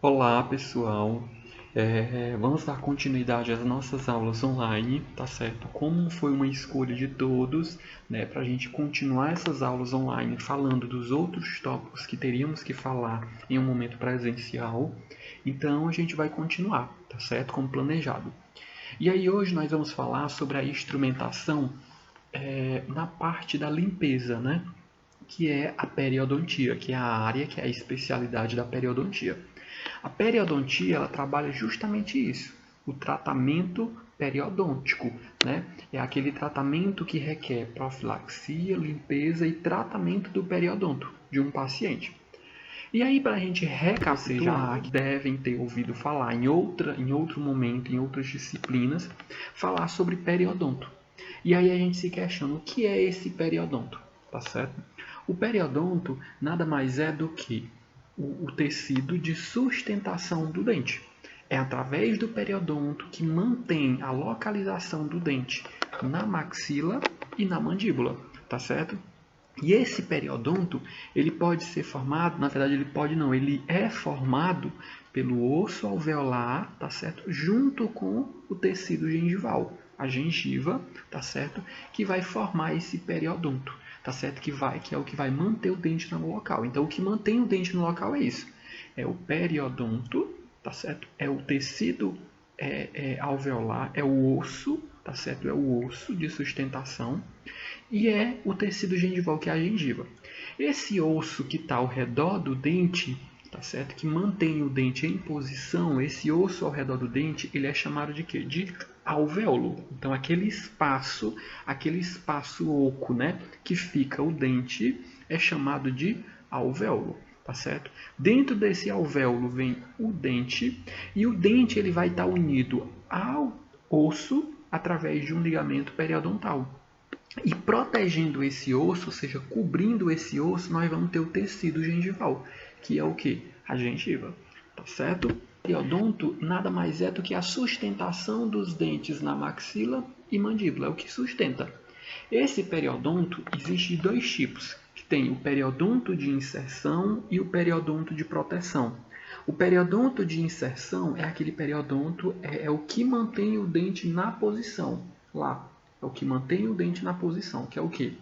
Olá, pessoal. Vamos dar continuidade às nossas aulas online, tá certo? Como foi uma escolha de todos, né, para a gente continuar essas aulas online falando dos outros tópicos que teríamos que falar em um momento presencial, então a gente vai continuar, tá certo? Como planejado. E aí hoje nós vamos falar sobre a instrumentação na parte da limpeza, né? Que é a periodontia, que é a área, que é a especialidade da periodontia. A periodontia ela trabalha justamente isso, o tratamento periodôntico, né? É aquele tratamento que requer profilaxia, limpeza e tratamento do periodonto de um paciente. E aí, para a gente recapitular, que devem ter ouvido falar em outro momento, em outras disciplinas, falar sobre periodonto. E aí a gente se questiona o que é esse periodonto, tá certo? O periodonto nada mais é do que o tecido de sustentação do dente. É através do periodonto que mantém a localização do dente na maxila e na mandíbula, tá certo? E esse periodonto, ele pode ser formado, na verdade ele pode não, ele é formado pelo osso alveolar, tá certo? Junto com o tecido gengival, a gengiva, tá certo? Que vai formar esse periodonto, tá certo? Que é o que vai manter o dente no local. Então o que mantém o dente no local é isso. É o periodonto, tá certo? É o tecido alveolar, é o osso, tá certo? É o osso de sustentação e é o tecido gengival, que é a gengiva. Esse osso que está ao redor do dente, tá certo? Que mantém o dente em posição, esse osso ao redor do dente, ele é chamado de quê? De alvéolo. Então aquele espaço oco, né, que fica o dente, é chamado de alvéolo, tá certo? Dentro desse alvéolo vem o dente e o dente ele vai estar unido ao osso através de um ligamento periodontal. E protegendo esse osso, ou seja, cobrindo esse osso, nós vamos ter o tecido gengival, que é o que? A gengiva, tá certo? O periodonto nada mais é do que a sustentação dos dentes na maxila e mandíbula, é o que sustenta. Esse periodonto existe de dois tipos, que tem o periodonto de inserção e o periodonto de proteção. O periodonto de inserção é aquele periodonto, é o que mantém o dente na posição, lá. É o que mantém o dente na posição, que é o que?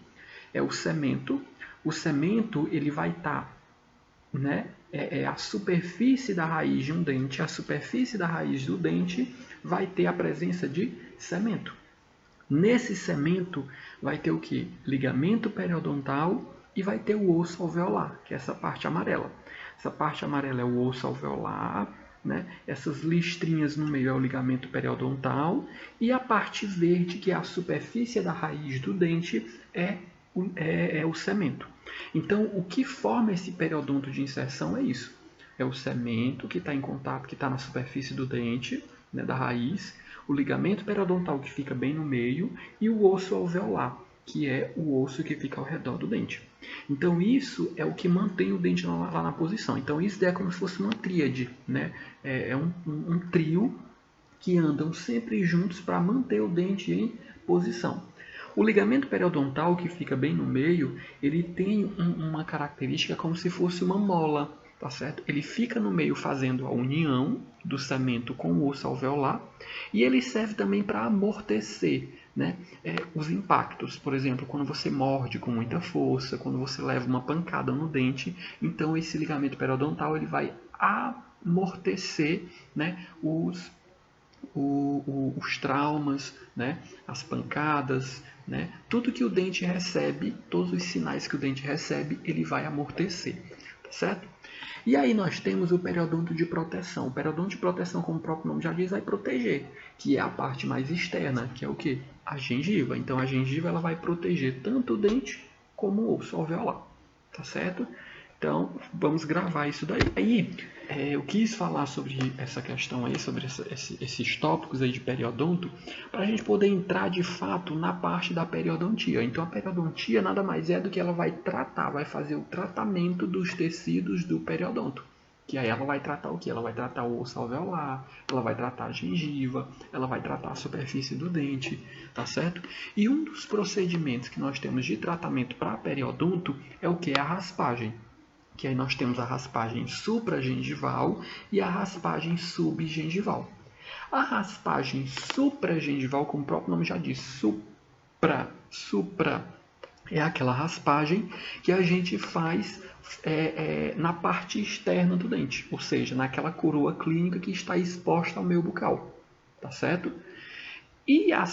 É o cemento. O cemento ele vai estar, né? É a superfície da raiz de um dente. A superfície da raiz do dente vai ter a presença de cemento. Nesse cemento vai ter o que? Ligamento periodontal e vai ter o osso alveolar, que é essa parte amarela. Essa parte amarela é o osso alveolar, né? Essas listrinhas no meio é o ligamento periodontal e a parte verde, que é a superfície da raiz do dente, é o cemento. Então, o que forma esse periodonto de inserção é isso. É o cemento que está em contato, que está na superfície do dente, né, da raiz, o ligamento periodontal que fica bem no meio e o osso alveolar, que é o osso que fica ao redor do dente. Então isso é o que mantém o dente lá na posição. Então isso é como se fosse uma tríade, né? É um trio que andam sempre juntos para manter o dente em posição. O ligamento periodontal, que fica bem no meio, ele tem uma característica como se fosse uma mola, tá certo? Ele fica no meio fazendo a união do cemento com o osso alveolar e ele serve também para amortecer, né, os impactos. Por exemplo, quando você morde com muita força, quando você leva uma pancada no dente, então esse ligamento periodontal ele vai amortecer, né, os traumas, né, as pancadas, né, tudo que o dente recebe, todos os sinais que o dente recebe, ele vai amortecer, tá certo? E aí nós temos o periodonto de proteção. O periodonto de proteção, como o próprio nome já diz, vai proteger, que é a parte mais externa, que é o que? A gengiva. Então a gengiva ela vai proteger tanto o dente como o osso alveolar, tá certo? Então, vamos gravar isso daí. Aí, eu quis falar sobre essa questão aí, sobre esses tópicos aí de periodonto, para a gente poder entrar de fato na parte da periodontia. Então, a periodontia nada mais é do que ela vai tratar, vai fazer o tratamento dos tecidos do periodonto. Que aí ela vai tratar o que? Ela vai tratar o osso alveolar, ela vai tratar a gengiva, ela vai tratar a superfície do dente, tá certo? E um dos procedimentos que nós temos de tratamento para periodonto é o que? A raspagem. que aí nós temos a raspagem supragengival e a raspagem subgengival. A raspagem supragengival, como o próprio nome já diz, supra, é aquela raspagem que a gente faz na parte externa do dente, ou seja, naquela coroa clínica que está exposta ao meio bucal, tá certo? E a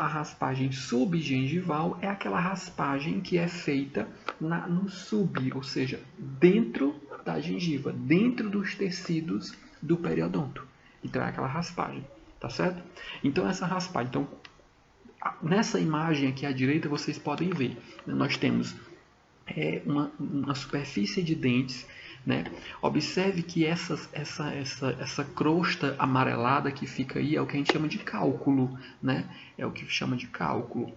raspagem subgengival é aquela raspagem que é feita no sub, ou seja, dentro da gengiva, dentro dos tecidos do periodonto. Então é aquela raspagem, tá certo? Então essa raspagem, nessa imagem aqui à direita vocês podem ver, né, nós temos uma superfície de dentes, né? Observe que essa crosta amarelada que fica aí é o que a gente chama de cálculo, né? É o que chama de cálculo.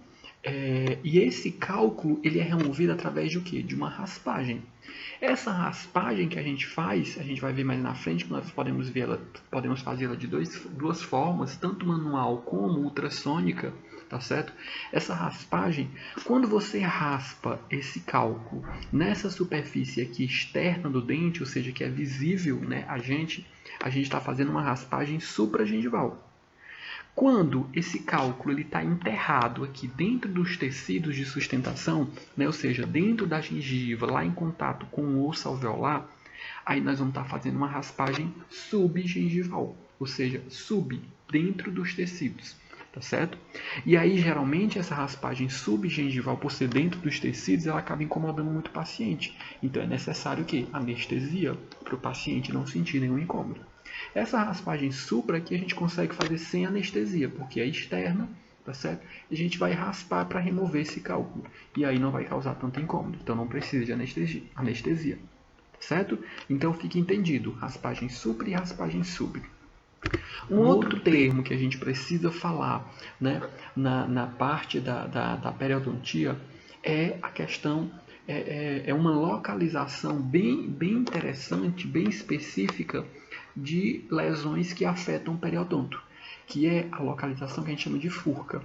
E esse cálculo ele é removido através de o quê? De uma raspagem. Essa raspagem que a gente faz, a gente vai ver mais na frente, que nós podemos fazê-la de duas formas, tanto manual como ultrassônica, tá certo? Essa raspagem, quando você raspa esse cálculo nessa superfície aqui externa do dente, ou seja, que é visível, né, a gente está fazendo uma raspagem supragengival. Quando esse cálculo está enterrado aqui dentro dos tecidos de sustentação, né, ou seja, dentro da gengiva, lá em contato com o osso alveolar, aí nós vamos estar fazendo uma raspagem subgengival, ou seja, dentro dos tecidos, tá certo? E aí, geralmente, essa raspagem subgengival, por ser dentro dos tecidos, ela acaba incomodando muito o paciente. Então, é necessário que anestesia para o paciente não sentir nenhum incômodo. Essa raspagem supra aqui a gente consegue fazer sem anestesia, porque é externa, tá certo? E a gente vai raspar para remover esse cálculo. E aí não vai causar tanto incômodo, então não precisa de anestesia, tá certo? Então fique entendido, raspagem supra e raspagem sub. Um outro termo que a gente precisa falar, né, na parte da periodontia é a questão, é uma localização bem interessante, bem específica de lesões que afetam o periodonto, que é a localização que a gente chama de furca.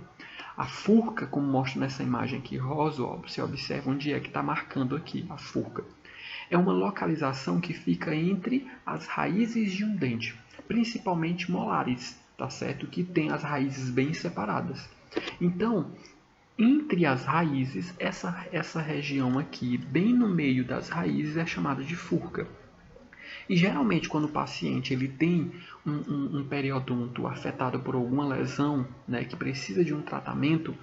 A furca, como mostra nessa imagem aqui rosa, ó, você observa onde é que está marcando aqui a furca. É uma localização que fica entre as raízes de um dente, principalmente molares, tá certo? Que tem as raízes bem separadas. Então, entre as raízes, essa região aqui, bem no meio das raízes, é chamada de furca. E geralmente quando o paciente ele tem um periodonto afetado por alguma lesão, né, que precisa de um tratamento,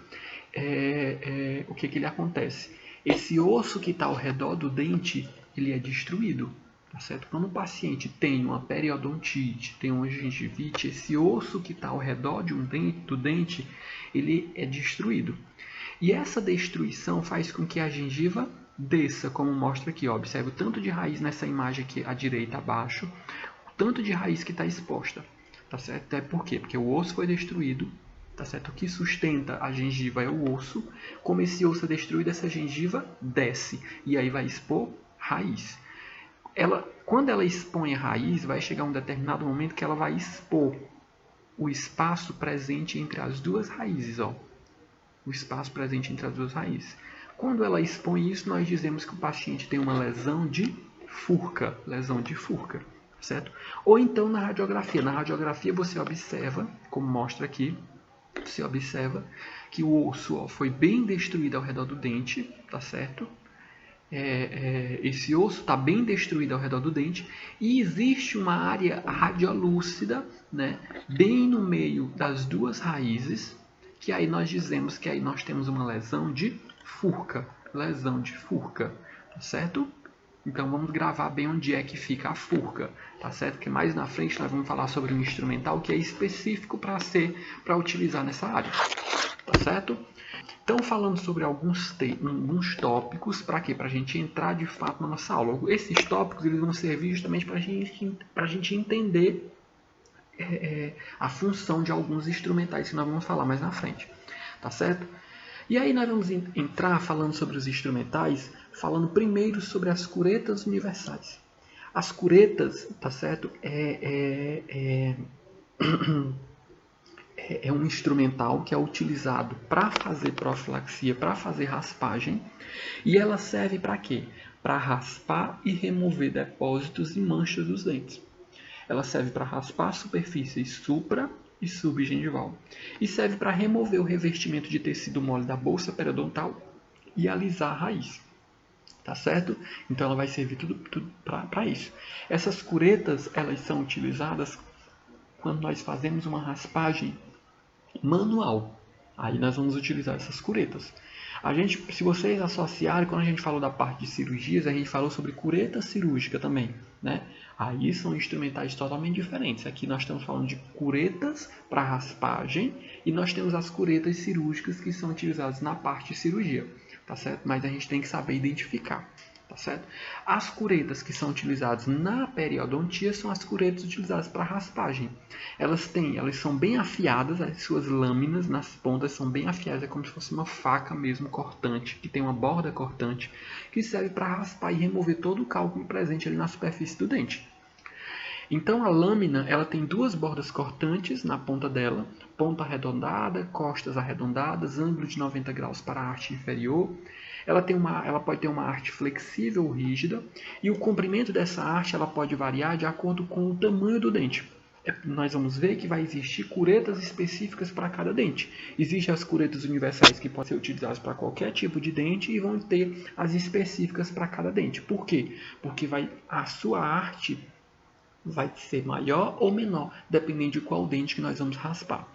o que ele acontece? Esse osso que está ao redor do dente, ele é destruído. Tá certo? Quando o paciente tem uma periodontite, tem uma gengivite, esse osso que está ao redor do dente, ele é destruído. E essa destruição faz com que a gengiva desça, como mostra aqui. Ó. Observe o tanto de raiz nessa imagem aqui à direita abaixo, o tanto de raiz que está exposta. Tá certo? É por quê? Porque o osso foi destruído. Tá certo? O que sustenta a gengiva é o osso. Como esse osso é destruído, essa gengiva desce. E aí vai expor raiz. Quando ela expõe a raiz, vai chegar um determinado momento que ela vai expor o espaço presente entre as duas raízes. Ó. O espaço presente entre as duas raízes. Quando ela expõe isso, nós dizemos que o paciente tem uma lesão de furca, certo? Ou então na radiografia. Na radiografia você observa, como mostra aqui, você observa que o osso foi bem destruído ao redor do dente, tá certo? Esse osso está bem destruído ao redor do dente e existe uma área radiolúcida, né, bem no meio das duas raízes, que aí nós dizemos que aí nós temos uma lesão de furca, tá certo? Então vamos gravar bem onde é que fica a furca, tá certo? Que mais na frente nós vamos falar sobre um instrumental que é específico para utilizar nessa área, tá certo? Então falando sobre alguns tópicos, para quê? Para a gente entrar de fato na nossa aula. Esses tópicos eles vão servir justamente para a gente entender a função de alguns instrumentais que nós vamos falar mais na frente, tá certo? E aí nós vamos entrar falando sobre os instrumentais, falando primeiro sobre as curetas universais. As curetas, tá certo? É um instrumental que é utilizado para fazer profilaxia, para fazer raspagem, e ela serve para quê? para raspar e remover depósitos e manchas dos dentes. Ela serve para raspar superfícies supra e subgengival. E serve para remover o revestimento de tecido mole da bolsa periodontal e alisar a raiz. Tá certo? Então ela vai servir tudo para isso. Essas curetas, elas são utilizadas quando nós fazemos uma raspagem manual. Aí nós vamos utilizar essas curetas. Se vocês associarem, quando a gente falou da parte de cirurgias, a gente falou sobre cureta cirúrgica também, né? Aí são instrumentais totalmente diferentes. Aqui nós estamos falando de curetas para raspagem e nós temos as curetas cirúrgicas que são utilizadas na parte de cirurgia, tá certo? Mas a gente tem que saber identificar. Tá certo? As curetas que são utilizadas na periodontia são as curetas utilizadas para raspagem. Elas são bem afiadas, as suas lâminas nas pontas são bem afiadas, é como se fosse uma faca mesmo cortante, que tem uma borda cortante, que serve para raspar e remover todo o cálculo presente ali na superfície do dente. Então a lâmina, ela tem duas bordas cortantes na ponta dela, ponta arredondada, costas arredondadas, ângulo de 90 graus para a haste inferior. Ela pode ter uma haste flexível ou rígida, e o comprimento dessa haste ela pode variar de acordo com o tamanho do dente. Nós vamos ver que vai existir curetas específicas para cada dente. Existem as curetas universais que podem ser utilizadas para qualquer tipo de dente e vão ter as específicas para cada dente. Por quê? Porque a sua haste vai ser maior ou menor, dependendo de qual dente que nós vamos raspar.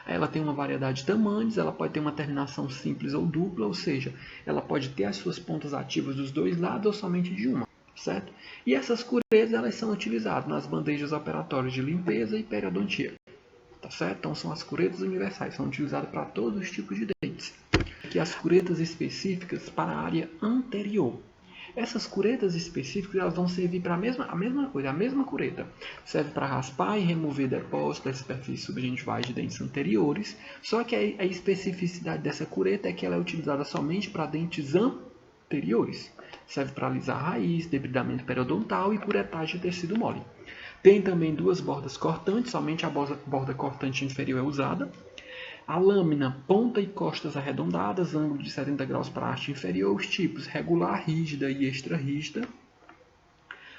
Ela tem uma variedade de tamanhos, ela pode ter uma terminação simples ou dupla, ou seja, ela pode ter as suas pontas ativas dos dois lados ou somente de uma, certo? E essas curetas elas são utilizadas nas bandejas operatórias de limpeza e periodontia, tá certo? Então são as curetas universais, são utilizadas para todos os tipos de dentes. Aqui as curetas específicas para a área anterior. Essas curetas específicas elas vão servir para a mesma coisa, a mesma cureta. Serve para raspar e remover depósitos das superfícies subgengivais de dentes anteriores, só que a especificidade dessa cureta é que ela é utilizada somente para dentes anteriores. Serve para alisar a raiz, debridamento periodontal e curetagem de tecido mole. Tem também duas bordas cortantes, somente a borda cortante inferior é usada. A lâmina, ponta e costas arredondadas, ângulo de 70 graus para a haste inferior, os tipos regular, rígida e extra rígida.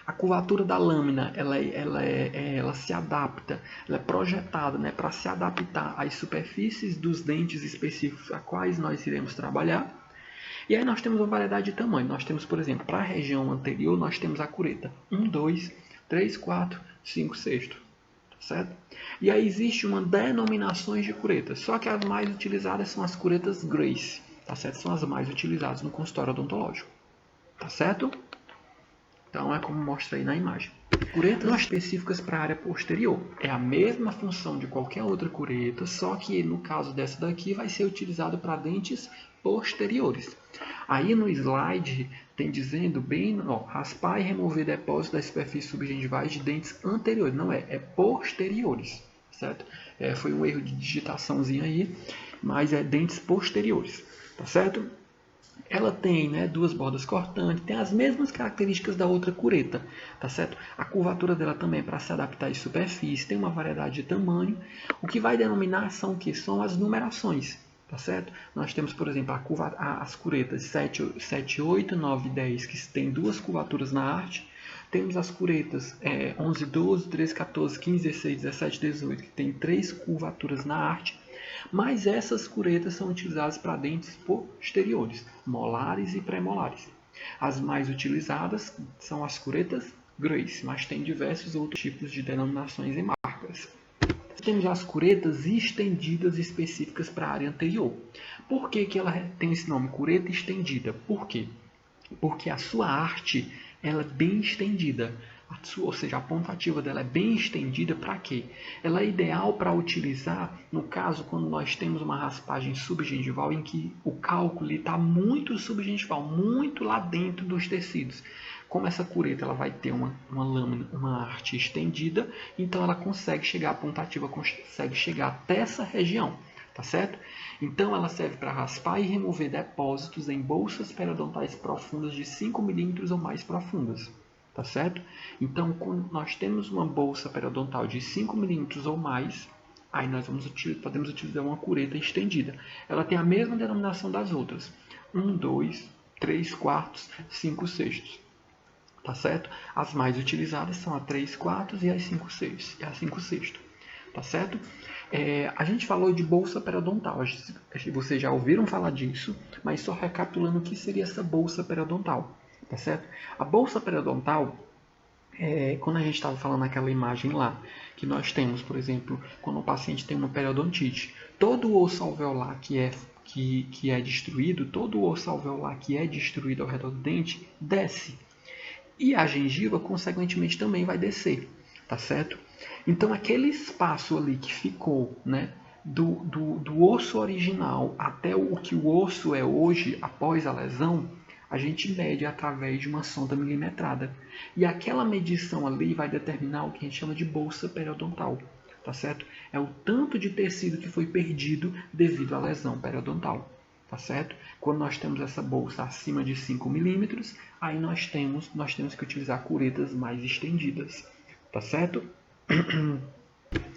A curvatura da lâmina, ela se adapta, ela é projetada, né, para se adaptar às superfícies dos dentes específicos a quais nós iremos trabalhar. E aí nós temos uma variedade de tamanho. Nós temos, por exemplo, para a região anterior, nós temos a cureta 1, 2, 3, 4, 5, 6. Certo? E aí existe uma denominações de curetas, só que as mais utilizadas são as curetas Grace, tá certo? São as mais utilizadas no consultório odontológico, tá certo? Então é como mostra aí na imagem. Curetas específicas para a área posterior. É a mesma função de qualquer outra cureta, só que no caso dessa daqui vai ser utilizado para dentes posteriores. Aí no slide tem dizendo bem, raspar e remover depósitos das superfícies subgengivais de dentes anteriores. Não é posteriores, certo? Foi um erro de digitaçãozinha aí, mas é dentes posteriores, tá certo? Ela tem, né, duas bordas cortantes, tem as mesmas características da outra cureta, tá certo? A curvatura dela também é para se adaptar às superfícies, tem uma variedade de tamanho. O que vai denominar são o que? São as numerações, tá certo? Nós temos, por exemplo, as curetas 7, 8, 9 e 10, que tem duas curvaturas na haste. Temos as curetas 11, 12, 13, 14, 15, 16, 17, 18, que tem três curvaturas na haste. Mas essas curetas são utilizadas para dentes posteriores, molares e premolares. As mais utilizadas são as curetas Grace, mas tem diversos outros tipos de denominações e marcas. Temos as curetas estendidas específicas para a área anterior. Por que ela tem esse nome, cureta estendida? Por quê? Porque a sua haste ela é bem estendida. Ou seja, a ponta ativa dela é bem estendida para quê? Ela é ideal para utilizar, no caso, quando nós temos uma raspagem subgengival em que o cálculo está muito subgengival, muito lá dentro dos tecidos. Como essa cureta ela vai ter uma lâmina, uma haste estendida, então ela consegue chegar, a ponta ativa consegue chegar até essa região, tá certo? Então ela serve para raspar e remover depósitos em bolsas periodontais profundas de 5 milímetros ou mais profundas. Tá certo? Então, quando nós temos uma bolsa periodontal de 5 milímetros ou mais, aí nós podemos utilizar uma cureta estendida. Ela tem a mesma denominação das outras. 1, 2, 3/4, 5/6. Tá certo? As mais utilizadas são a 3/4 e as 5/6. Tá certo? A gente falou de bolsa periodontal. Vocês já ouviram falar disso, mas só recapitulando o que seria essa bolsa periodontal. Tá certo? A bolsa periodontal, quando a gente estava falando naquela imagem lá, que nós temos, por exemplo, quando o paciente tem uma periodontite, todo o osso alveolar que é destruído, todo o osso alveolar que é destruído ao redor do dente, desce. E a gengiva, consequentemente, também vai descer, tá certo? Então, aquele espaço ali que ficou, né, do osso original até o que o osso é hoje, após a lesão, a gente mede através de uma sonda milimetrada. E aquela medição ali vai determinar o que a gente chama de bolsa periodontal, tá certo? É o tanto de tecido que foi perdido devido à lesão periodontal. Tá certo? Quando nós temos essa bolsa acima de 5 milímetros, aí nós temos que utilizar curetas mais estendidas. Tá certo?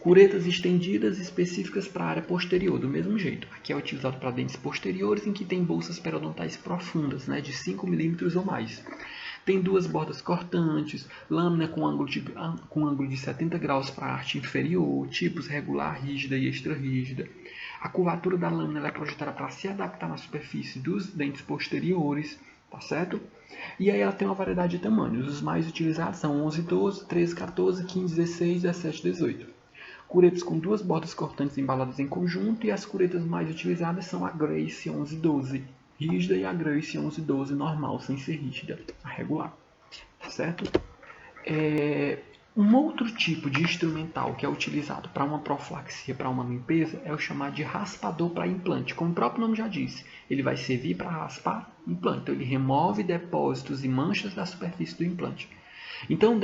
Curetas estendidas específicas para a área posterior, do mesmo jeito. Aqui é utilizado para dentes posteriores, em que tem bolsas periodontais profundas, né, de 5 milímetros ou mais. Tem duas bordas cortantes, lâmina com ângulo de 70 graus para a arte inferior, tipos regular, rígida e extra rígida. A curvatura da lâmina é projetada para se adaptar na superfície dos dentes posteriores, tá certo? E aí ela tem uma variedade de tamanhos. Os mais utilizados são 11, 12, 13, 14, 15, 16, 17, 18. Curetas com duas bordas cortantes embaladas em conjunto, e as curetas mais utilizadas são a Grace 1112 rígida e a Grace 1112 normal, sem ser rígida, a regular. Tá certo? Um outro tipo de instrumental que é utilizado para uma profilaxia, para uma limpeza, é o chamado de raspador para implante. Como o próprio nome já diz, ele vai servir para raspar implante. Então, ele remove depósitos e manchas da superfície do implante. Então,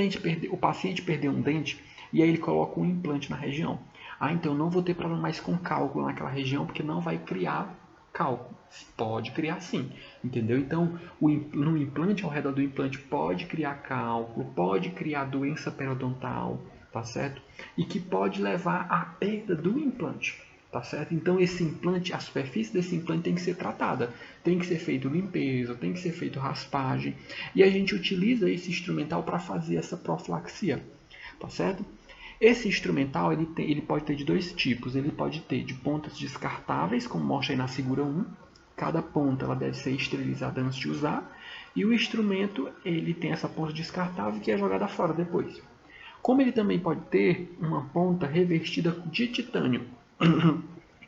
o paciente perdeu um dente e aí ele coloca um implante na região. Então eu não vou ter problema mais com cálculo naquela região, porque não vai criar cálculo. Pode criar sim, entendeu? Então, no implante, ao redor do implante, pode criar cálculo, pode criar doença periodontal, tá certo? E que pode levar à perda do implante, tá certo? Então, esse implante, a superfície desse implante tem que ser tratada, tem que ser feito limpeza, tem que ser feito raspagem, e a gente utiliza esse instrumental para fazer essa profilaxia, tá certo? Esse instrumental ele pode ter de dois tipos. Ele pode ter de pontas descartáveis, como mostra aí na figura 1. Cada ponta ela deve ser esterilizada antes de usar. E o instrumento ele tem essa ponta descartável que é jogada fora depois. Como ele também pode ter uma ponta revestida de titânio,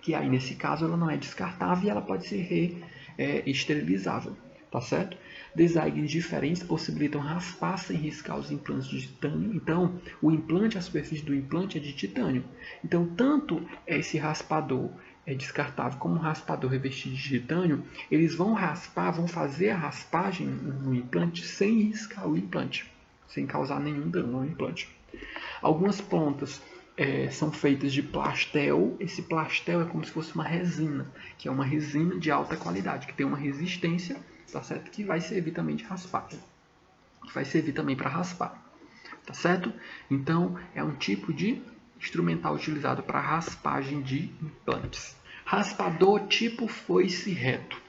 que aí nesse caso ela não é descartável e ela pode ser esterilizável. Tá certo? Designs diferentes possibilitam raspar sem riscar os implantes de titânio. Então, o implante, a superfície do implante é de titânio. Então, tanto esse raspador descartável como o raspador revestido de titânio, eles vão fazer a raspagem no implante sem riscar o implante, sem causar nenhum dano ao implante. Algumas pontas são feitas de plastel. Esse plastel é como se fosse uma resina, que é uma resina de alta qualidade, que tem uma resistência, tá certo? Que vai servir também de raspar, que vai servir também para raspar, tá certo? Então, é um tipo de instrumental utilizado para raspagem de implantes. Raspador tipo foice reto.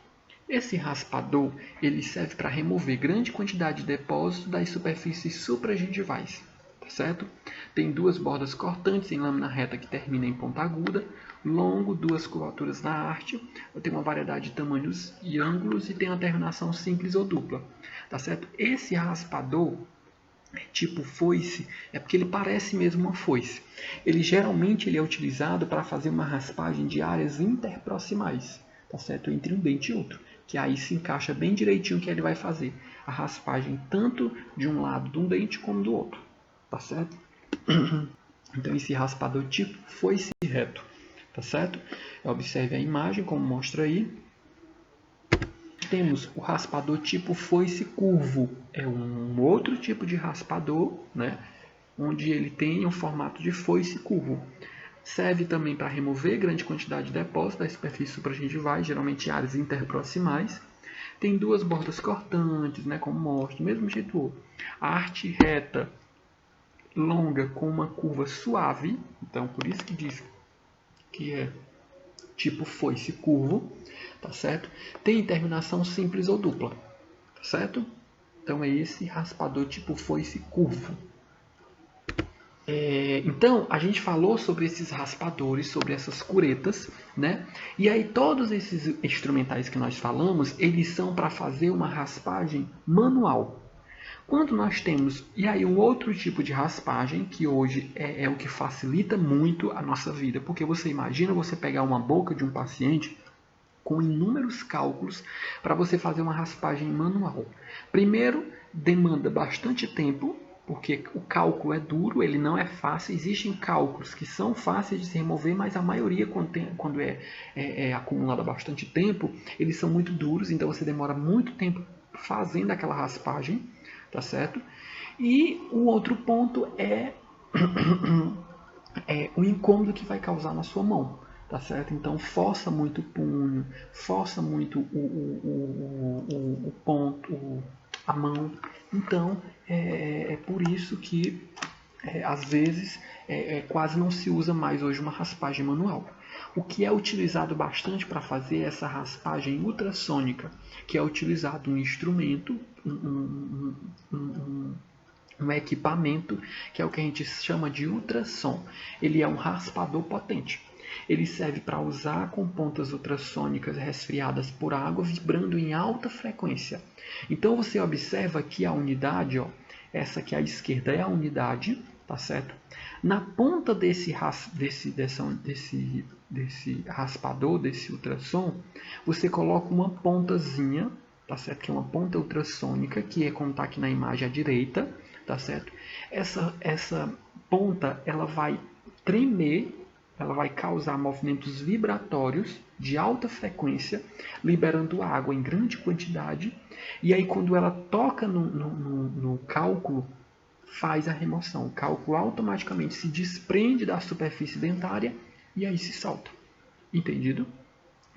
Esse raspador ele serve para remover grande quantidade de depósitos das superfícies supragengivais, tá certo? Tem duas bordas cortantes em lâmina reta que termina em ponta aguda, longo, duas curvaturas na haste, tem uma variedade de tamanhos e ângulos e tem uma terminação simples ou dupla, tá certo? Esse raspador tipo foice é porque ele parece mesmo uma foice. Geralmente é utilizado para fazer uma raspagem de áreas interproximais, tá certo? Entre um dente e outro, que aí se encaixa bem direitinho que ele vai fazer a raspagem tanto de um lado de um dente como do outro, tá certo? Então esse raspador tipo foice reto, tá certo? Observe a imagem como mostra aí. Temos o raspador tipo foice curvo, é um outro tipo de raspador, né? Onde ele tem um formato de foice curvo. Serve também para remover grande quantidade de depósitos da superfície supragengivais, geralmente áreas interproximais. Tem duas bordas cortantes, né, como mostra, do mesmo jeito. A arte reta, longa, com uma curva suave, então por isso que diz que é tipo foice curvo, tá certo? Tem terminação simples ou dupla, certo? Então é esse raspador tipo foice curvo. Então, a gente falou sobre esses raspadores, sobre essas curetas, né? E aí todos esses instrumentais que nós falamos, eles são para fazer uma raspagem manual. Quando nós temos, e aí um outro tipo de raspagem, que hoje é o que facilita muito a nossa vida, porque você imagina você pegar uma boca de um paciente com inúmeros cálculos para você fazer uma raspagem manual. Primeiro, demanda bastante tempo, porque o cálculo é duro, ele não é fácil. Existem cálculos que são fáceis de se remover, mas a maioria, quando é acumulada bastante tempo, eles são muito duros, então você demora muito tempo fazendo aquela raspagem, tá certo? E o outro ponto é o incômodo que vai causar na sua mão, tá certo? Então força muito o punho, força muito o ponto, a mão. Então é por isso que às vezes quase não se usa mais hoje uma raspagem manual. O que é utilizado bastante para fazer essa raspagem ultrassônica, que é utilizado um instrumento, um equipamento que é o que a gente chama de ultrassom. Ele é um raspador potente. Ele serve para usar com pontas ultrassônicas resfriadas por água vibrando em alta frequência. Então você observa que a unidade, ó, essa aqui à esquerda é a unidade, tá certo? Na ponta desse raspador, desse ultrassom, você coloca uma pontazinha, tá certo? Que é uma ponta ultrassônica, que é como está aqui na imagem à direita, tá certo? Essa ponta ela vai tremer, ela vai causar movimentos vibratórios de alta frequência, liberando água em grande quantidade. E aí quando ela toca no cálculo, faz a remoção. O cálculo automaticamente se desprende da superfície dentária e aí se solta. Entendido?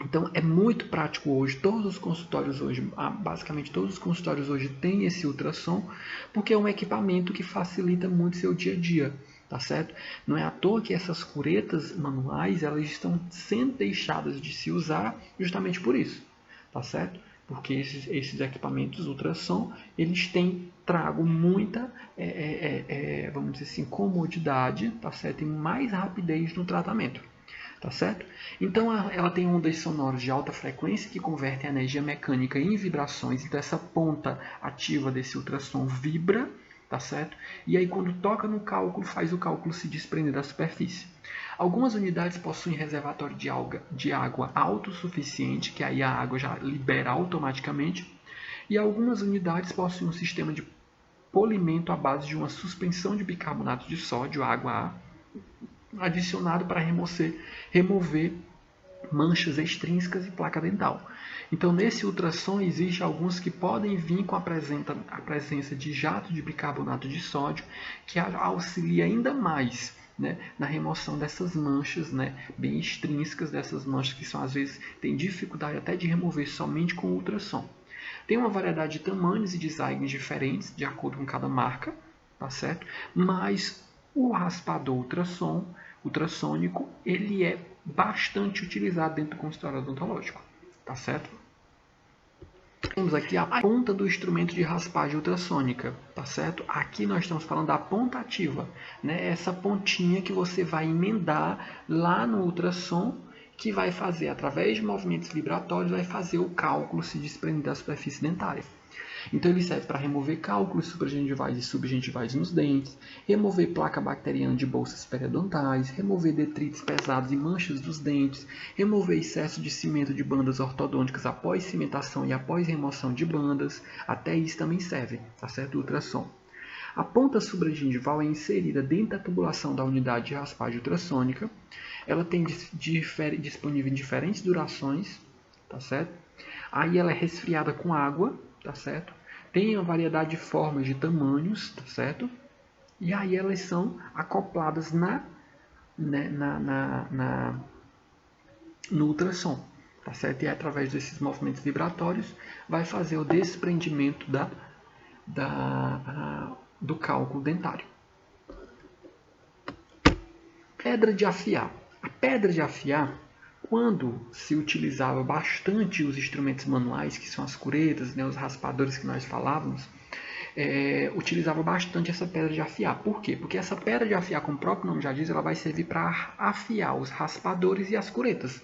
Então é muito prático hoje, todos os consultórios hoje, basicamente todos os consultórios hoje têm esse ultrassom, porque é um equipamento que facilita muito seu dia a dia, tá certo? Não é à toa que essas curetas manuais, elas estão sendo deixadas de se usar justamente por isso, tá certo? Porque esses equipamentos ultrassom, eles têm trago muita, vamos dizer assim, comodidade, tá certo? E mais rapidez no tratamento. Tá certo? Então ela tem ondas sonoras de alta frequência que convertem a energia mecânica em vibrações. Então essa ponta ativa desse ultrassom vibra, tá certo? E aí quando toca no cálculo, faz o cálculo se desprender da superfície. Algumas unidades possuem reservatório de água autossuficiente, que aí a água já libera automaticamente. E algumas unidades possuem um sistema de polimento à base de uma suspensão de bicarbonato de sódio, água adicionado para remover manchas extrínsecas e placa dental. Então, nesse ultrassom, existem alguns que podem vir com a presença de jato de bicarbonato de sódio, que auxilia ainda mais, né, na remoção dessas manchas, né, bem extrínsecas, dessas manchas que são, às vezes têm dificuldade até de remover somente com o ultrassom. Tem uma variedade de tamanhos e designs diferentes, de acordo com cada marca, tá certo? Mas o raspador ultrassônico, ele é bastante utilizado dentro do consultório odontológico, tá certo? Temos aqui a ponta do instrumento de raspagem ultrassônica, tá certo? Aqui nós estamos falando da ponta ativa, né? Essa pontinha que você vai emendar lá no ultrassom, que vai fazer, através de movimentos vibratórios, vai fazer o cálculo se desprender da superfície dentária. Então ele serve para remover cálculos supragengivais e subgengivais nos dentes, remover placa bacteriana de bolsas periodontais, remover detritos pesados e manchas dos dentes, remover excesso de cimento de bandas ortodônticas após cimentação e após remoção de bandas. Até isso também serve, tá certo? O ultrassom. A ponta supragengival é inserida dentro da tubulação da unidade de raspagem ultrassônica. Ela tem disponível em diferentes durações, tá certo? Aí ela é resfriada com água, tá certo? Tem uma variedade de formas, de tamanhos, tá certo? E aí elas são acopladas no ultrassom, tá certo? E através desses movimentos vibratórios vai fazer o desprendimento do cálculo dentário. Pedra de afiar. A pedra de afiar quando se utilizava bastante os instrumentos manuais, que são as curetas, né, os raspadores que nós falávamos, utilizava bastante essa pedra de afiar. Por quê? Porque essa pedra de afiar, como o próprio nome já diz, ela vai servir para afiar os raspadores e as curetas.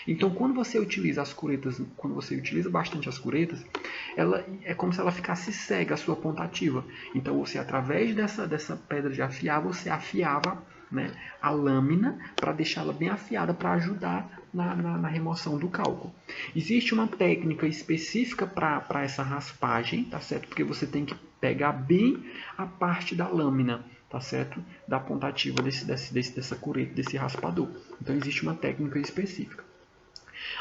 Então, quando você utiliza as curetas, quando você utiliza bastante as curetas, ela é como se ela ficasse cega, a sua ponta ativa. Então, você, através dessa pedra de afiar, você afiava, né, a lâmina para deixá-la bem afiada para ajudar na remoção do cálculo. Existe uma técnica específica para essa raspagem, tá certo? Porque você tem que pegar bem a parte da lâmina, tá certo? Da ponta ativa dessa cureta, desse raspador. Então existe uma técnica específica.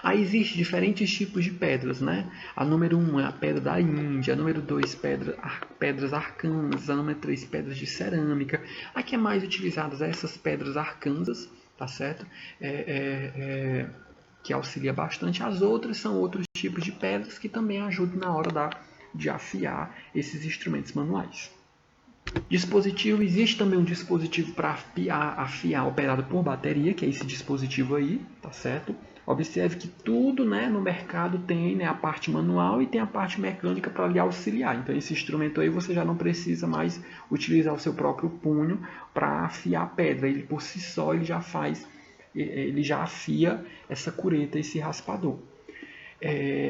Aí existem diferentes tipos de pedras, né? A número 1 é a pedra da Índia, a número 2 pedras arcanas, a número 3 pedras de cerâmica. A que é mais utilizadas é essas pedras arcanas, tá certo? Que auxilia bastante. As outras são outros tipos de pedras que também ajudam na hora de afiar esses instrumentos manuais. Dispositivo, existe também um dispositivo para afiar operado por bateria, que é esse dispositivo aí, tá certo? Observe que tudo, né, no mercado tem, né, a parte manual e tem a parte mecânica para lhe auxiliar. Então esse instrumento aí você já não precisa mais utilizar o seu próprio punho para afiar a pedra. Ele por si só ele já afia essa cureta, esse raspador.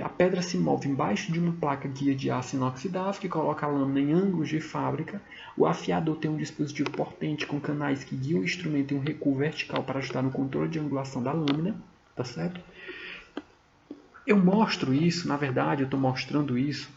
A pedra se move embaixo de uma placa guia de aço inoxidável que coloca a lâmina em ângulos de fábrica. O afiador tem um dispositivo potente com canais que guiam o instrumento em um recuo vertical para ajudar no controle de angulação da lâmina. Tá certo? Eu mostro isso, na verdade eu estou mostrando isso,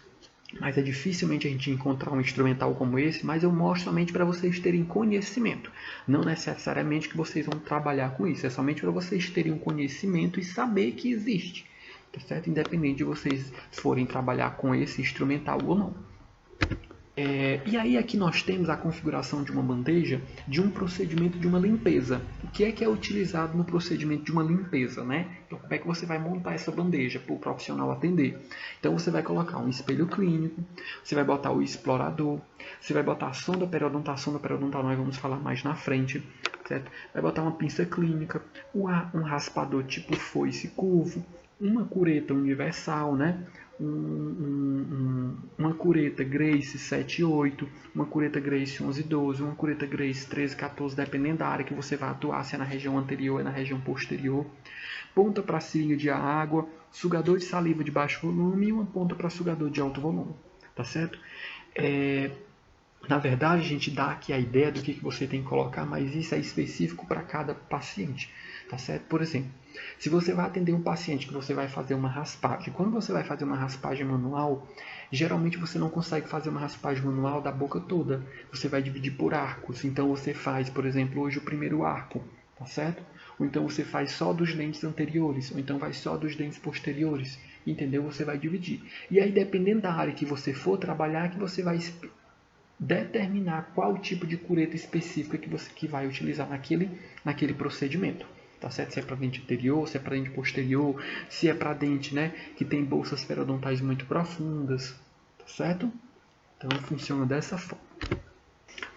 mas é dificilmente a gente encontrar um instrumental como esse, mas eu mostro somente para vocês terem conhecimento. Não necessariamente que vocês vão trabalhar com isso, é somente para vocês terem um conhecimento e saber que existe. Tá certo? Independente de vocês forem trabalhar com esse instrumental ou não. E aí aqui nós temos a configuração de uma bandeja de um procedimento de uma limpeza. O que é utilizado no procedimento de uma limpeza, né? Então como é que você vai montar essa bandeja para o profissional atender? Então você vai colocar um espelho clínico, você vai botar o explorador, você vai botar a sonda periodontal. A sonda periodontal nós vamos falar mais na frente, certo? Vai botar uma pinça clínica, um raspador tipo foice curvo, uma cureta universal, né? Uma cureta Grace 7.8, uma cureta Grace 11.12, uma cureta Grace 13.14, dependendo da área que você vai atuar, se é na região anterior ou na região posterior. Ponta para seringa de água, sugador de saliva de baixo volume e uma ponta para sugador de alto volume. Tá certo? Na verdade, a gente dá aqui a ideia do que você tem que colocar, mas isso é específico para cada paciente. Tá certo? Por exemplo, se você vai atender um paciente que você vai fazer uma raspagem, quando você vai fazer uma raspagem manual, geralmente você não consegue fazer uma raspagem manual da boca toda. Você vai dividir por arcos. Então você faz, por exemplo, hoje o primeiro arco, tá certo? Ou então você faz só dos dentes anteriores, ou então vai só dos dentes posteriores. Entendeu? Você vai dividir. E aí, dependendo da área que você for trabalhar, que você vai determinar qual tipo de cureta específica que vai utilizar naquele procedimento. Tá certo? Se é para dente anterior, se é para dente posterior, se é para dente, né, que tem bolsas periodontais muito profundas. Tá certo? Então funciona dessa forma.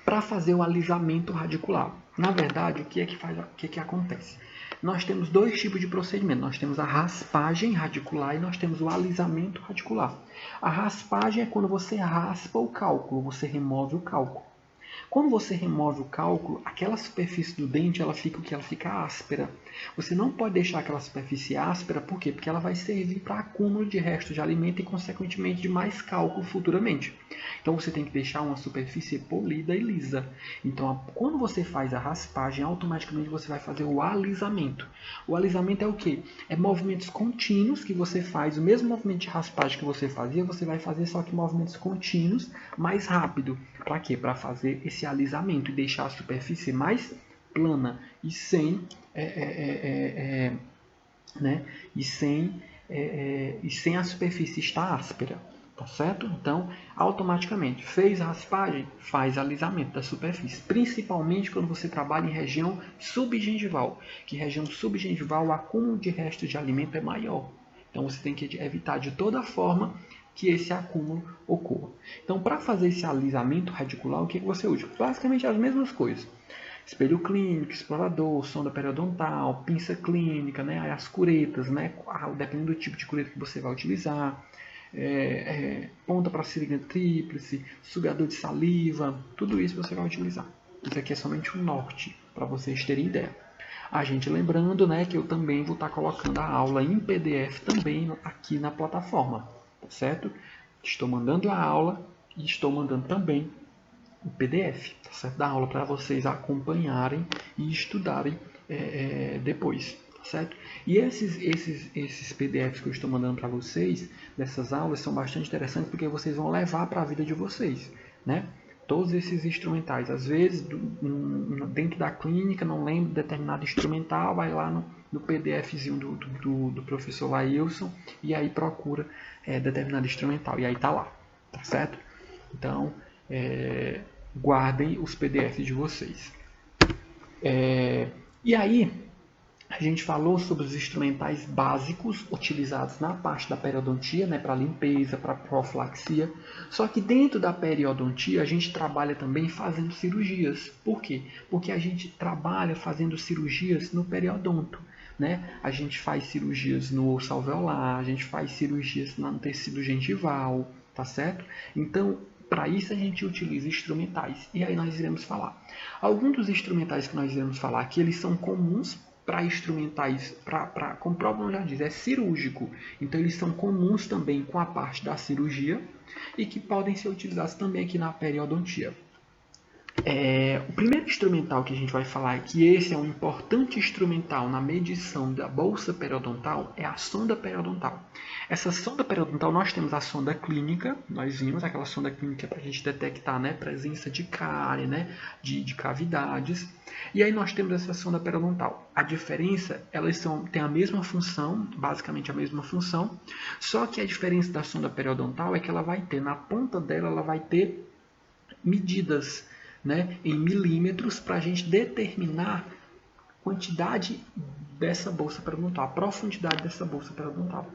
Para fazer o alisamento radicular. Na verdade, o que acontece? Nós temos dois tipos de procedimento. Nós temos a raspagem radicular e nós temos o alisamento radicular. A raspagem é quando você raspa o cálculo, você remove o cálculo. Quando você remove o cálculo, aquela superfície do dente ela fica áspera. Você não pode deixar aquela superfície áspera, por quê? Porque ela vai servir para acúmulo de restos de alimento e, consequentemente, de mais cálculo futuramente. Então você tem que deixar uma superfície polida e lisa. Então, quando você faz a raspagem, automaticamente você vai fazer o alisamento. O alisamento é o quê? É movimentos contínuos que você faz, o mesmo movimento de raspagem que você fazia, você vai fazer só que movimentos contínuos, mais rápido. Para quê? Para fazer esse alisamento e deixar a superfície mais plana e sem a superfície estar áspera, tá certo? Então, automaticamente, fez a raspagem, faz alisamento da superfície, principalmente quando você trabalha em região subgengival, que região subgengival o acúmulo de restos de alimento é maior. Então, você tem que evitar de toda forma que esse acúmulo ocorra. Então, para fazer esse alisamento radicular, o que você usa? Basicamente as mesmas coisas. espelho clínico, explorador, sonda periodontal, pinça clínica, né? Aí as curetas, né? Dependendo do tipo de cureta que você vai utilizar, ponta para seringa tríplice, sugador de saliva, tudo isso você vai utilizar. Isso aqui é somente um norte, para vocês terem ideia. A gente lembrando, né, que eu também vou estar colocando a aula em PDF também aqui na plataforma, tá certo? Estou mandando a aula e estou mandando também o PDF, tá certo? Da aula para vocês acompanharem e estudarem depois, tá certo? E esses PDFs que eu estou mandando para vocês, dessas aulas, são bastante interessantes porque vocês vão levar para a vida de vocês, né? Todos esses instrumentais, às vezes dentro da clínica não lembro de determinado instrumental, vai lá no PDFzinho do professor Lailson e aí procura determinado instrumental e aí tá lá, tá certo? Então guardem os PDFs de vocês. E aí a gente falou sobre os instrumentais básicos utilizados na parte da periodontia, né, para limpeza, para profilaxia. Só que dentro da periodontia a gente trabalha também fazendo cirurgias. Por quê? Porque a gente trabalha fazendo cirurgias no periodonto. Né? A gente faz cirurgias no osso alveolar, a gente faz cirurgias no tecido gengival, tá certo? Então, para isso a gente utiliza instrumentais. E aí nós iremos falar. Alguns dos instrumentais que nós iremos falar aqui, eles são comuns para instrumentais, como o próprio nome já diz, é cirúrgico. Então eles são comuns também com a parte da cirurgia e que podem ser utilizados também aqui na periodontia. O primeiro instrumental que a gente vai falar, que esse é um importante instrumental na medição da bolsa periodontal, é a sonda periodontal. Essa sonda periodontal, nós temos a sonda clínica, nós vimos aquela sonda clínica para a gente detectar, né, presença de cárie, né, de cavidades. E aí nós temos essa sonda periodontal. A diferença, elas têm a mesma função, basicamente a mesma função, só que a diferença da sonda periodontal é que ela vai ter, na ponta dela, ela vai ter medidas, né, em milímetros para a gente determinar a quantidade dessa bolsa periodontal, a profundidade dessa bolsa periodontal.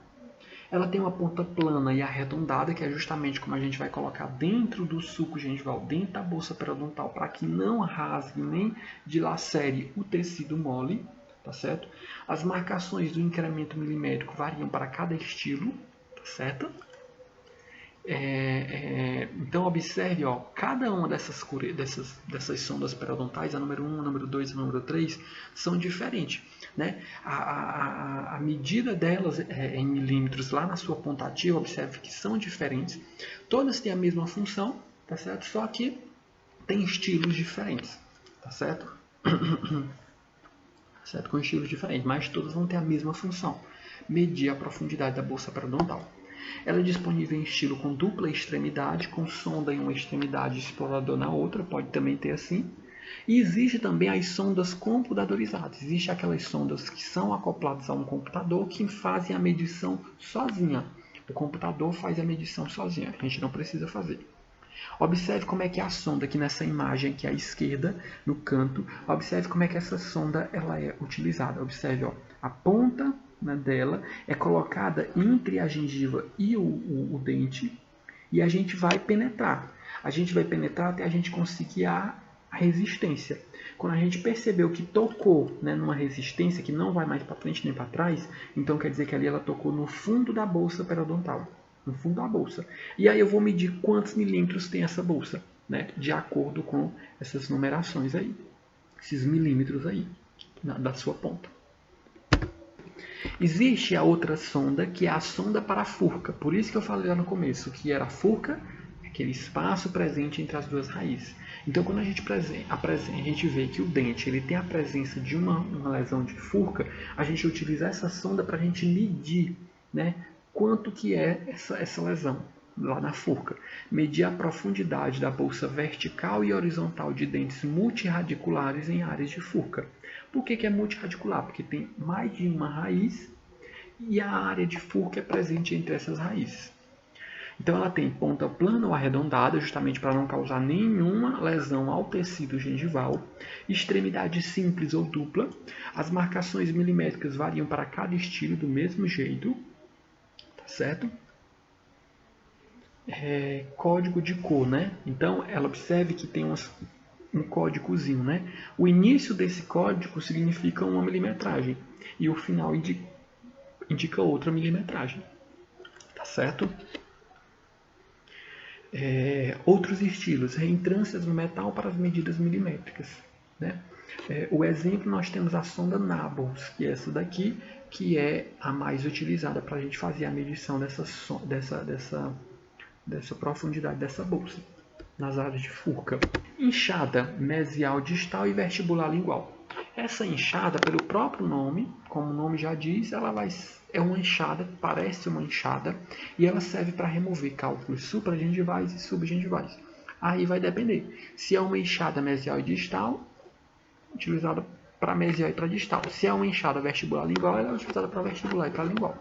Ela tem uma ponta plana e arredondada, que é justamente como a gente vai colocar dentro do sulco gengival, dentro da bolsa periodontal, para que não rasgue nem dilacere o tecido mole, tá certo? As marcações do incremento milimétrico variam para cada estilo, tá certo? Então observe, ó, cada uma dessas sondas periodontais, a número 1, a número 2 e a número 3, são diferentes. Né? A medida delas em milímetros lá na sua ponta ativa, observe que são diferentes. Todas têm a mesma função, tá certo? Só que tem estilos diferentes, tá certo? Certo? Com estilos diferentes, mas todas vão ter a mesma função, medir a profundidade da bolsa periodontal. Ela é disponível em estilo com dupla extremidade, com sonda em uma extremidade e explorador na outra, pode também ter assim. E existe também as sondas computadorizadas. Existem aquelas sondas que são acopladas a um computador que fazem a medição sozinha. O computador faz a medição sozinha, a gente não precisa fazer. Observe como é que é a sonda aqui nessa imagem aqui à esquerda, no canto. Observe como é que essa sonda ela é utilizada. Observe, ó, a ponta dela é colocada entre a gengiva e o dente e a gente vai penetrar. A gente vai penetrar até a gente conseguir a resistência. Quando a gente percebeu que tocou, né, numa resistência que não vai mais para frente nem para trás, então quer dizer que ali ela tocou no fundo da bolsa periodontal. No fundo da bolsa. E aí eu vou medir quantos milímetros tem essa bolsa, né, de acordo com essas numerações aí. Esses milímetros aí, da sua ponta. Existe a outra sonda, que é a sonda para a furca. Por isso que eu falei lá no começo, que era a furca, aquele espaço presente entre as duas raízes. Então, quando a gente vê que o dente ele tem a presença de uma lesão de furca, a gente utiliza essa sonda para a gente medir, né, quanto que é essa lesão lá na furca. Medir a profundidade da bolsa vertical e horizontal de dentes multirradiculares em áreas de furca. Por que é multirradicular? Porque tem mais de uma raiz e a área de furca é presente entre essas raízes. Então ela tem ponta plana ou arredondada, justamente para não causar nenhuma lesão ao tecido gengival, extremidade simples ou dupla, as marcações milimétricas variam para cada estilo do mesmo jeito, tá certo? Código de cor, né? Então ela observe que tem um códigozinho, né? O início desse código significa uma milimetragem e o final indica outra milimetragem, tá certo? Outros estilos, reentrâncias no metal para as medidas milimétricas, né? O exemplo, nós temos a sonda Nables, que é essa daqui, que é a mais utilizada para a gente fazer a medição dessa profundidade dessa bolsa, nas áreas de Furca. Enxada mesial distal e vestibular lingual. Essa enxada, pelo próprio nome, como o nome já diz, é uma enxada, parece uma enxada, e ela serve para remover cálculos supragengivais e subgengivais. Aí vai depender. Se é uma enxada mesial e distal, utilizada para mesial e para distal. Se é uma enxada vestibular lingual, ela é utilizada para vestibular e para lingual.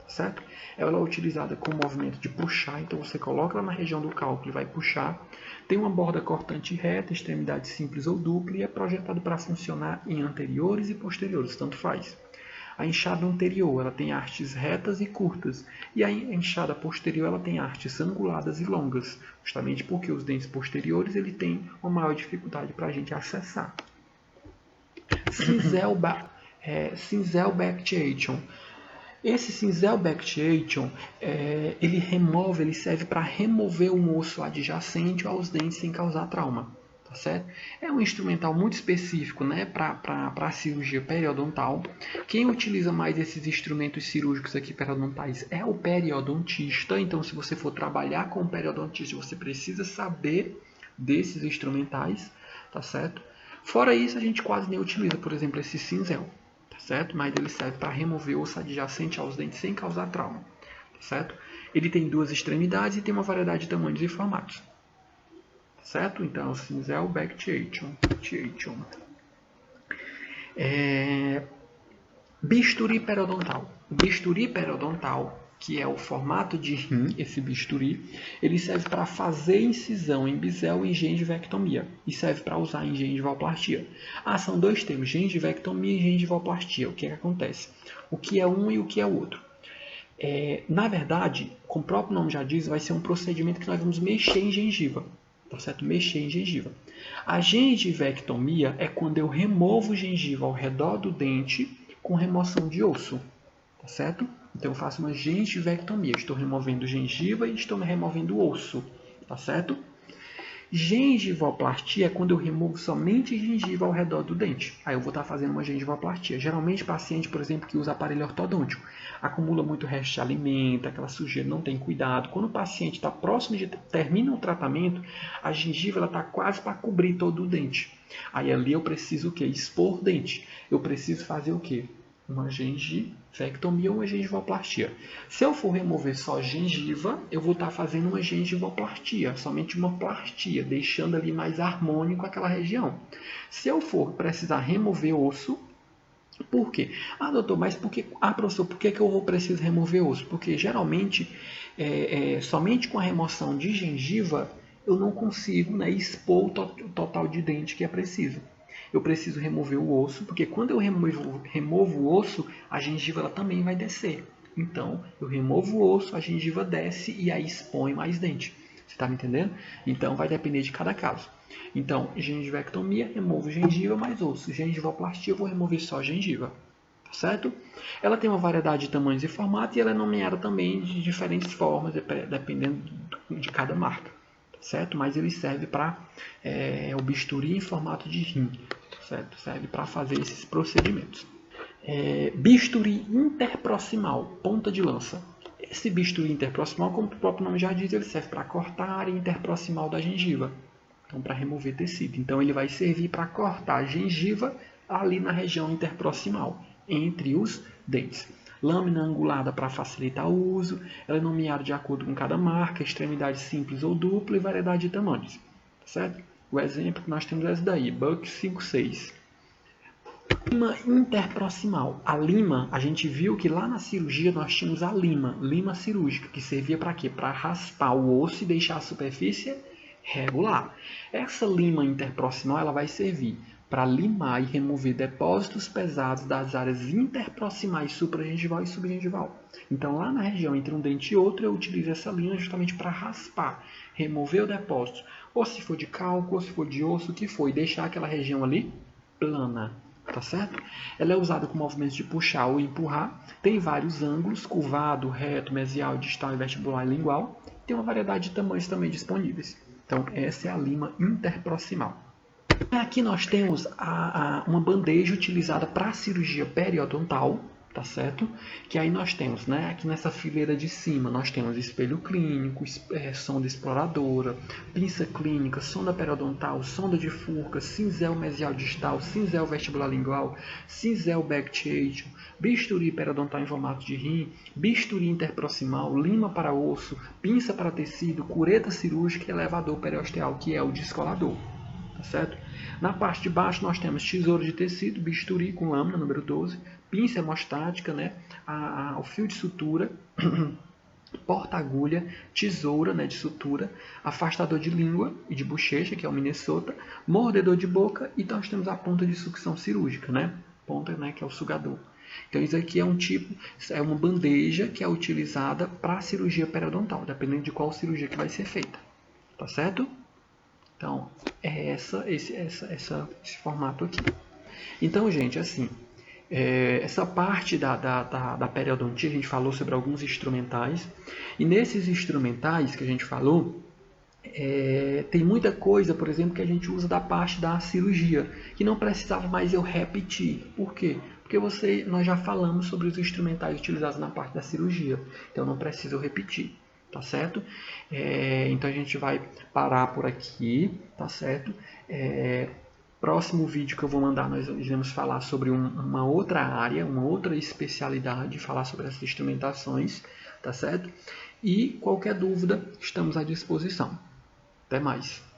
Certo? Ela é utilizada com o movimento de puxar, então você coloca ela na região do cálculo e vai puxar. Tem uma borda cortante reta, extremidade simples ou dupla e é projetado para funcionar em anteriores e posteriores, tanto faz. A enxada anterior ela tem hastes retas e curtas e a enxada posterior ela tem hastes anguladas e longas, justamente porque os dentes posteriores ele tem uma maior dificuldade para a gente acessar. Cinzel Backtiation. Esse Cinzel Backtiation, ele serve para remover um osso adjacente aos dentes sem causar trauma. Tá certo? É um instrumental muito específico, né, para a cirurgia periodontal. Quem utiliza mais esses instrumentos cirúrgicos aqui periodontais é o periodontista. Então, se você for trabalhar com o periodontista, você precisa saber desses instrumentais, tá certo? Fora isso, a gente quase nem utiliza, por exemplo, esse cinzel, tá certo? Mas ele serve para remover osso adjacente aos dentes sem causar trauma, tá certo? Ele tem duas extremidades e tem uma variedade de tamanhos e formatos, tá certo? Então, o cinzel Backtiation. Bisturi periodontal. O bisturi periodontal, que é o formato de rim, esse bisturi, ele serve para fazer incisão em bisel e gengivectomia e serve para usar em gengivoplastia. São dois termos, gengivectomia e gengivoplastia. O que acontece? O que é um e o que é o outro? Na verdade, como o próprio nome já diz, vai ser um procedimento que nós vamos mexer em gengiva, tá certo? Mexer em gengiva. A gengivectomia é quando eu removo gengiva ao redor do dente com remoção de osso, tá certo? Então eu faço uma gengivectomia, estou removendo gengiva e estou removendo osso, tá certo? Gengivoplastia é quando eu removo somente gengiva ao redor do dente. Aí eu vou estar fazendo uma gengivoplastia. Geralmente paciente, por exemplo, que usa aparelho ortodôntico, acumula muito resto de alimento, aquela sujeira, não tem cuidado. Quando o paciente está próximo de termina o tratamento, a gengiva está quase para cobrir todo o dente. Aí ali eu preciso o quê? Expor o dente. Eu preciso fazer o quê? Uma gengivectomia ou uma gengivoplastia. Se eu for remover só gengiva, eu vou estar fazendo uma gengivoplastia, somente uma plastia, deixando ali mais harmônico aquela região. Se eu for precisar remover osso, por quê? Doutor, mas professor, por que eu preciso remover osso? Porque geralmente, somente com a remoção de gengiva, eu não consigo, né, expor o total de dente que é preciso. Eu preciso remover o osso, porque quando eu removo o osso, a gengiva ela também vai descer. Então, eu removo o osso, a gengiva desce e aí expõe mais dente. Você está me entendendo? Então, vai depender de cada caso. Então, gengivectomia, removo gengiva mais osso. Gengivoplastia, eu vou remover só gengiva. Tá certo? Ela tem uma variedade de tamanhos e formatos e ela é nomeada também de diferentes formas, dependendo de cada marca. Certo? Mas ele serve para o bisturi em formato de rim, certo? Serve para fazer esses procedimentos. Bisturi interproximal, ponta de lança. Esse bisturi interproximal, como o próprio nome já diz, ele serve para cortar a área interproximal da gengiva, então para remover tecido. Então ele vai servir para cortar a gengiva ali na região interproximal, entre os dentes. Lâmina angulada para facilitar o uso, ela é nomeada de acordo com cada marca, extremidade simples ou dupla e variedade de tamanhos. Certo? O exemplo que nós temos é esse daí, Buck 56. Lima interproximal. A lima, a gente viu que lá na cirurgia nós tínhamos a lima cirúrgica, que servia para quê? Para raspar o osso e deixar a superfície regular. Essa lima interproximal ela vai servir para limar e remover depósitos pesados das áreas interproximais supragengival e subgengival. Então, lá na região entre um dente e outro, eu utilizo essa lima justamente para raspar, remover o depósito. ou se for de cálculo, ou se for de osso, o que for, e deixar aquela região ali plana, tá certo? Ela é usada com movimentos de puxar ou empurrar, tem vários ângulos, curvado, reto, mesial, distal, vestibular e lingual, tem uma variedade de tamanhos também disponíveis. Então, essa é a lima interproximal. Aqui nós temos uma bandeja utilizada para a cirurgia periodontal, tá certo? Que aí nós temos, né, aqui nessa fileira de cima, nós temos espelho clínico, sonda exploradora, pinça clínica, sonda periodontal, sonda de Furca, cinzel mesial distal, cinzel vestibular lingual, cinzel backshade, bisturi periodontal em formato de rim, bisturi interproximal, lima para osso, pinça para tecido, cureta cirúrgica e elevador periosteal, que é o descolador. Tá certo? Na parte de baixo nós temos tesouro de tecido, bisturi com lâmina, número 12, pinça hemostática, né? O fio de sutura, porta-agulha, tesoura, né, de sutura, afastador de língua e de bochecha, que é o Minnesota, mordedor de boca, e nós temos a ponta de sucção cirúrgica, né? Ponta, né, que é o sugador. Então isso aqui é um tipo, é uma bandeja que é utilizada para a cirurgia periodontal, dependendo de qual cirurgia que vai ser feita. Tá certo? Então, é esse formato aqui. Então, gente, assim, essa parte da periodontia, a gente falou sobre alguns instrumentais. E nesses instrumentais que a gente falou, tem muita coisa, por exemplo, que a gente usa da parte da cirurgia, que não precisava mais eu repetir. Por quê? Porque nós já falamos sobre os instrumentais utilizados na parte da cirurgia. Então, não preciso repetir. Tá certo? Então a gente vai parar por aqui, tá certo? Próximo vídeo que eu vou mandar, nós iremos falar sobre uma outra área, uma outra especialidade, falar sobre essas instrumentações, tá certo? E qualquer dúvida, estamos à disposição. Até mais!